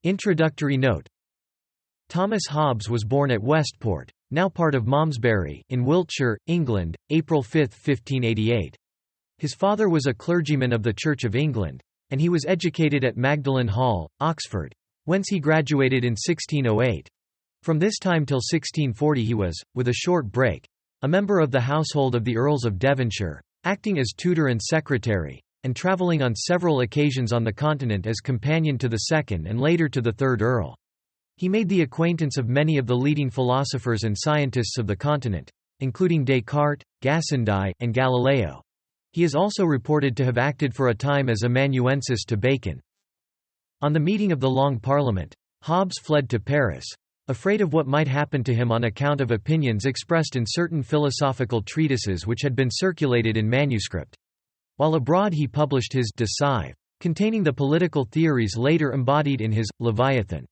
Introductory note: Thomas Hobbes was born at Westport, now part of Malmesbury, in Wiltshire, England, April 5, 1588. His father was a clergyman of the Church of England, and he was educated at Magdalen Hall, Oxford, whence he graduated in 1608. From this time till 1640 he was, with a short break, a member of the household of the Earls of Devonshire, acting as tutor and secretary, and travelling on several occasions on the continent as companion to the second and later to the third Earl. He made the acquaintance of many of the leading philosophers and scientists of the continent, including Descartes, Gassendi, and Galileo. He is also reported to have acted for a time as amanuensis to Bacon. On the meeting of the Long Parliament, Hobbes fled to Paris, afraid of what might happen to him on account of opinions expressed in certain philosophical treatises which had been circulated in manuscript. While abroad he published his De Cive, containing the political theories later embodied in his Leviathan.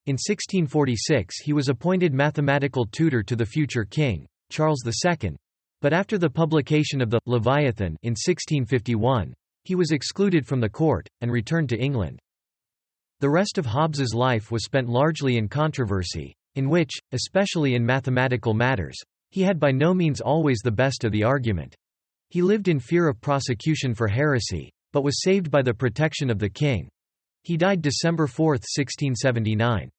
In 1646 he was appointed mathematical tutor to the future king, Charles II, but after the publication of the Leviathan in 1651, he was excluded from the court, and returned to England. The rest of Hobbes's life was spent largely in controversy, in which, especially in mathematical matters, he had by no means always the best of the argument. He lived in fear of prosecution for heresy, but was saved by the protection of the king. He died December 4, 1679.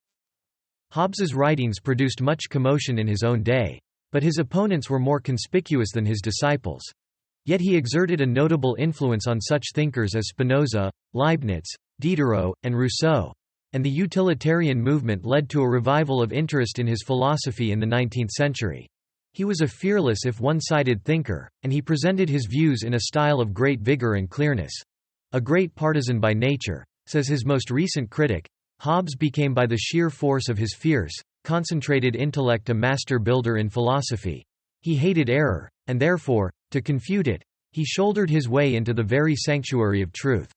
Hobbes's writings produced much commotion in his own day, but his opponents were more conspicuous than his disciples. Yet he exerted a notable influence on such thinkers as Spinoza, Leibniz, Diderot, and Rousseau, and the utilitarian movement led to a revival of interest in his philosophy in the 19th century. He was a fearless if one-sided thinker, and he presented his views in a style of great vigor and clearness. A great partisan by nature, says his most recent critic, Hobbes became by the sheer force of his fierce, concentrated intellect a master builder in philosophy. He hated error, and therefore, to confute it, he shouldered his way into the very sanctuary of truth.